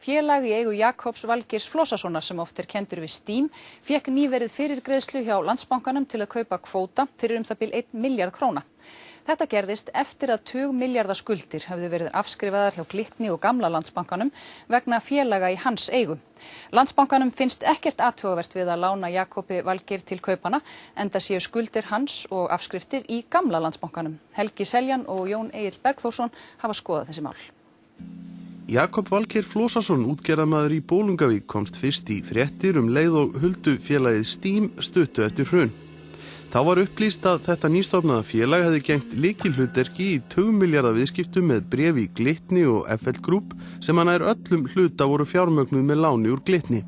félag í eigu Jakobs Valgeirs Flosasonar sem oft kenndur við Steam fékk nýverið fyrirgreiðslu hjá Landsbankanum til að kaupa kvóta fyrir það bil 1 milljarð króna. Þetta gerðist eftir að tugmilljarða skuldir höfðu verið afskrifaðar hjá Glitni og gamla Landsbankanum vegna félaga í hans eigu. Landsbankanum finnst ekkert athugavert við að lána Jakobi Valgeir til kaupana enda séu skuldir hans og afskriftir í gamla Landsbankanum. Helgi Seljan og Jón Egill Bergþórsson hafa skoðað þessi mál. Jakob Valgeir Flosason, útgerðarmaður í Bolungarvík, komst fyrst í fréttir leið og huldufélagið Steam stuttu eftir hrun. Þá var upplýst að þetta nýstofnaða félag hefði gegnt lykilhlutverki í tugmilljarða viðskiptum með bréf í Glitni og FL Group sem nær öllum hluta voru fjármögnuð með láni úr Glitni.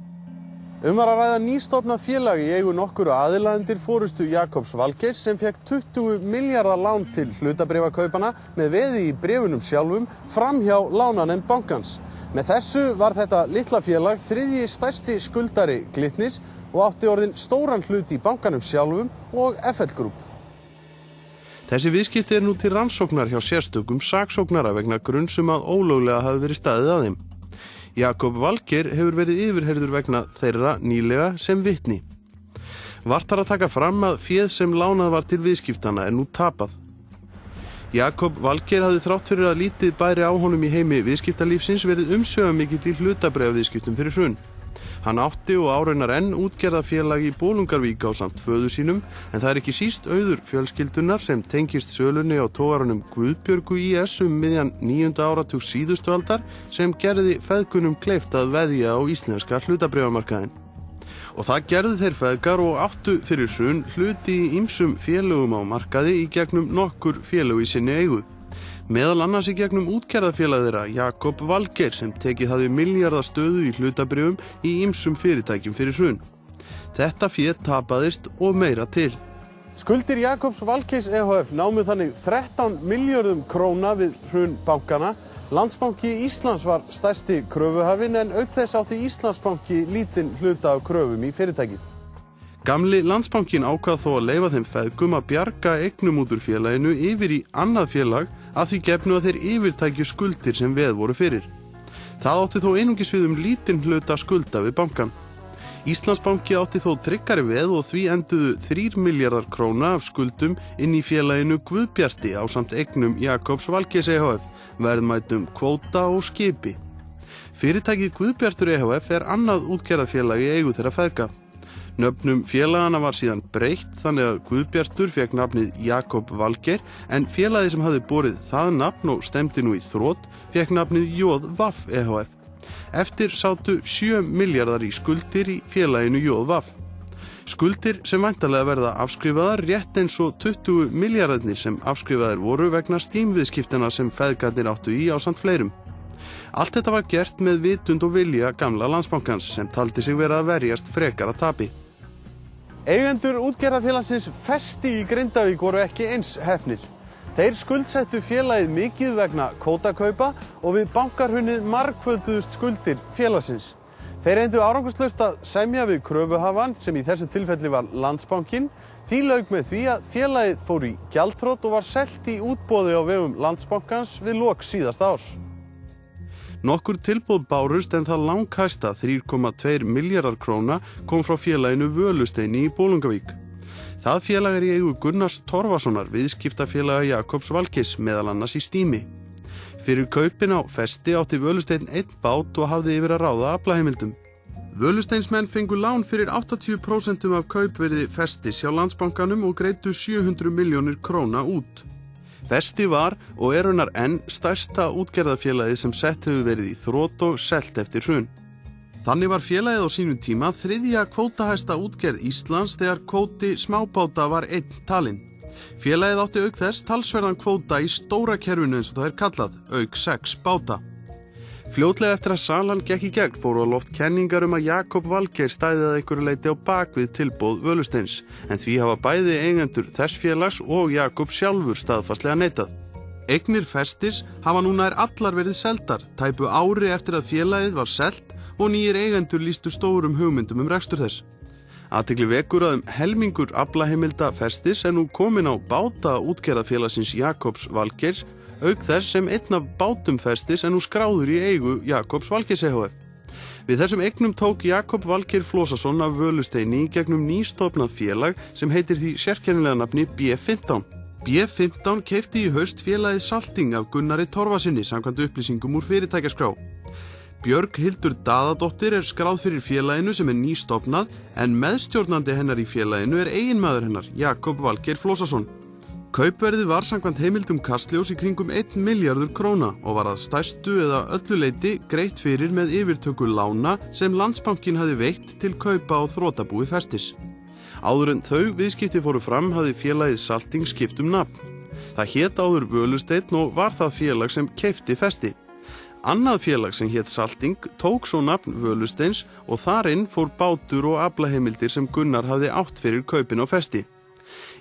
Var að ræða nýstofnað félag í eigu nokkru aðila undir forystu Jakobs Valgeirs sem fékk 20 milljarða lán til hlutabréfakaupana með veði í bréfunum sjálfum framhjá lánanefnd bankans. Með þessu var þetta litla félag þriðji stærsti skuldari Glitnis og átti orðinn stóran hlut í bankanum sjálfum og FL Group. Þessi viðskipti nú til rannsóknar hjá sérstökum saksóknara vegna gruns að ólöglega hafi verið staðið að þeim. Jakob Valgeir hefur verið yfirheyrður vegna þeirra nýlega sem vitni. Vart þarf að taka fram að féð sem lánað var til viðskiptana nú tapað. Jakob Valgeir hafði þrátt fyrir að lítið bæri á honum í heimi viðskiptalífsins verið umsvifamikill í hlutabréfaviðskiptum fyrir hrun. Hann átti og áraunar enn útgerðarfélag í Bolungarvík ásamt föður sínum, en það ekki síst auður fjölskyldunar sem tengist sölunni á togaranum Guðbjörgu IS miðjan 9. áratug síðustu aldar sem gerði feðgunum kleift að veðja á íslenska hlutabréfamarkaðinn. Og það gerðu þeir feðgar og áttu fyrir hrun hluti í ýmsum félögum á markaði í gegnum nokkur félög í sinni eigu. Meðal annars í gegnum útgerðarfélag þeirra Jakob Valgeir sem tekið hafði milljarða stöðu í hlutabréfum í ýmsum fyrirtækjum fyrir hrun. Þetta fé tapaðist og meira til. Skuldir Jakobs Valgeirs EHF námu þannig 13 milljörðum króna við hrun bankana. Landsbanki Íslands var stærsti kröfuhafinn en auk þess átti Íslandsbanki lítinn hluta af kröfum í fyrirtæki. Gamli Landsbankinn ákvað þó að leyfa þeim feðgum að bjarga eignum út úr félaginu yfir í annað félag að því gefnu að þeir yfirtækju skuldir sem veð voru fyrir. Það átti þó einungis við lítinn hluta skulda við bankan. Íslandsbanki átti þó tryggari veð og því enduðu 3 milljarðar króna af skuldum inn í félaginu Guðbjarti ásamt eignum Jakobs Valgeirs EHF, verðmætum kvóta og skipi. Fyrirtækið Guðbjartur EHF annað útgerðarfélag í eigu þeirra feðga. Nöfnum félagana var síðan breytt þannig að Guðbjartur fékk nafnið Jakob Valgeir en félagið sem hafði borið það nafn og stemdi nú í þrot fékk nafnið JVAF EHF. Eftir sátu 7 milljarðar í skuldir í félaginu JVAF. Skuldir sem væntanlega verða afskrifaðar rétt eins og 20 milljardarnir sem afskrifaðir voru vegna Steam-viðskiptana sem feðgarnir áttu í ásamt fleirum. Allt þetta var gert með vitund og vilja gamla Landsbankans sem taldi sig vera að verjast frekara tapi. Eigendur útgerðarfélagsins Festi í Grindavík voru ekki eins heppnir. Þeir skuldsettu félagið mikið vegna kvótakaupa og við bankarhrunið margfölduðust skuldir félagsins. Þeir reyndu árangurslaust að semja við kröfuhafan sem í þessu tilfelli var Landsbankinn. Því lauk með því að félagið fór í gjaldþrot og var selt í útboði á vegum Landsbankans við lok síðasta árs. Nokkur tilboð bárust en það langhæsta 3,2 milljarðar króna kom frá félaginu Völusteini í Bolungarvík. Það félag í eigu Gunnars Torfasonar, viðskiptafélaga Jakobs Valgeirs meðal annars í Steami. Fyrir kaupin á Festi átti Völusteinn 1 bát og hafði yfir að ráða aflaheimildum. Völusteinsmenn fengu lán fyrir 80% af kaupverði Festis hjá Landsbankanum og greiddu 700 milljónir króna út. Festi var og raunar enn stærsta útgerðarfélagið sem sett hefur verið í þrot og selt eftir hrun. Þannig var félagið á sínum tíma þriðja kvótahæsta útgerð Íslands þegar kvóti smábáta var 1 talinn. Félagið átti auk þess talsverðan kvóta í stóra kerfinu eins og það kallað, auk 6 báta. Fljótlega eftir að salan gekk í gegn fóru á loft kenningar að Jakob Valgeir stæði að einhverju leyti á bakvið tilboð Völusteins, en því hafa bæði eigendur þess félags og Jakob sjálfur staðfastlega neitað. Eignir Festis hafa nú nær allar verið seldar, tæpu ári eftir að félagið var selt og nýjir eigendur lýstu stórum hugmyndum rekstur þess. Athygli vekur að helmingur aflaheimilda Festis nú komin á báta útgerðarfélagsins Jakobs Valgeirs, auk þess sem einn af bátum Festis nú skráður í eigu Jakobs Valgeirs EHF. Við þessum eignum tók Jakob Valgeir Flosason af Völusteini í gegnum nýstofnað félag sem heitir því sérkennilega nafni B15. B15 keypti í haust félagið Salting af Gunnari Torfasyni samkvæmt upplýsingum úr fyrirtækjaskrá. Björg Hildur Daðadóttir skráð fyrir félaginu sem nýstofnað en meðstjórnandi hennar í félaginu eiginmaður hennar, Jakob Valgeir Flosason. Kaupverðið var samkvæmt heimildum Kastljós í kringum 1 milljarður króna og var að stærstu eða öllu leyti greitt fyrir með yfirtöku lána sem Landsbankinn hafði veitt til kaupa á þrotabúi Festis. Áður en þau viðskipti fóru fram hafði félagið Salting skipt nafn. Það hét áður Völusteinn og var það félag sem keypti Festi. Annað félag sem hét Salting tók svo nafn Völusteins og þarinn fór bátur og aflaheimildir sem Gunnar hafði átt fyrir kaupin á Festi.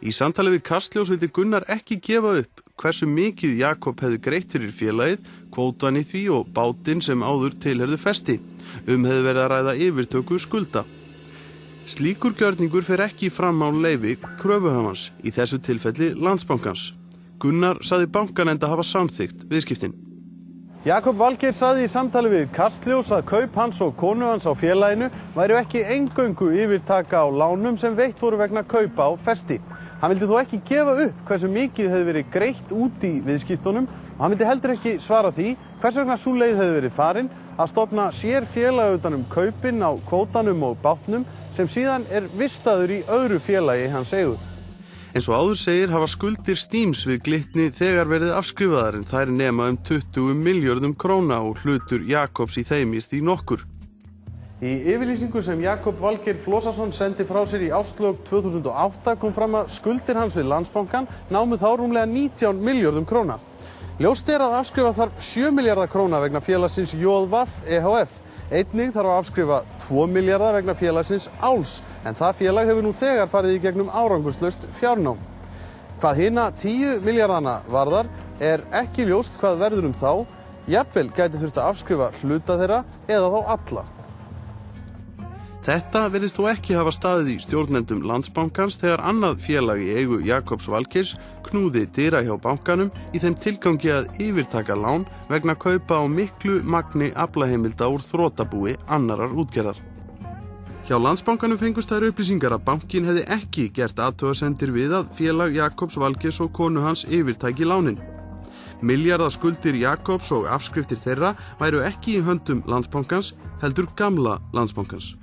Í samtali við Kastljós vildi Gunnar ekki gefa upp hversu mikið Jakob hefði greitt fyrir félagið, kvótan í því og bátinn sem áður tilheyrðu Festi. Hefði verið að ræða yfirtöku skulda. Slíkur gjörningur fer ekki fram á leyfi kröfuhafans, í þessu tilfelli Landsbankans. Gunnar sagði bankanefnd hafa samþykkt viðskiptin. Jakob Valgeir sagði í samtali við Kastljós að kaup hans og konu hans á félaginu væru ekki eingöngu yfirtaka á lánum sem veitt voru vegna kaupa á Festi. Hann vildi þó ekki gefa upp hversu mikið hefði verið greitt út í viðskiptunum og hann vildi heldur ekki svara því hvers vegna sú leið hefði verið farin að stofna sér félag utan kaupin á kvótanum og bátnum sem síðan vistaður í öðru félagi hans eigu. Eins og áður segir hafa skuldir Steams við Glitni þegar verið afskrifaðar en þær nema 20 milljörðum króna og hlutur Jakobs í þeim því nokkur. Í yfirlýsingu sem Jakob Valgeir Flosason sendi frá sér í árslok 2008 kom fram að skuldir hans við Landsbankann námu þá rúmlega 19 milljörðum króna. Ljóst að afskrifa þarf 7 milljarða króna vegna félagsins JVAF EHF. Einnig þarf að afskrifa 2 milljarða vegna félagsins Áls, en það félag hefur nú þegar farið í gegnum árangurslaust fjárnám. Hvað hina 10 milljarðana varðar ekki ljóst hvað verður þá, jafnvel gæti þurft að afskrifa hluta þeirra eða þá alla. Þetta virðist þó ekki hafa staðið í stjórnendum Landsbankans þegar annað félag í eigu Jakobs Valgeirs knúði dyra hjá bankanum í þeim tilgangi að yfirtaka lán vegna kaupa á miklu magni aflaheimilda úr þrotabúi annarar útgerðar. Hjá Landsbankanum fengust þær upplýsingar að bankinn hefði ekki gert athugasemdir við að félag Jakobs Valgeirs og konu hans yfirtæki lánin. Milljarðaskuldir Jakobs og afskriftir þeirra væru ekki í höndum Landsbankans heldur gamla Landsbankans.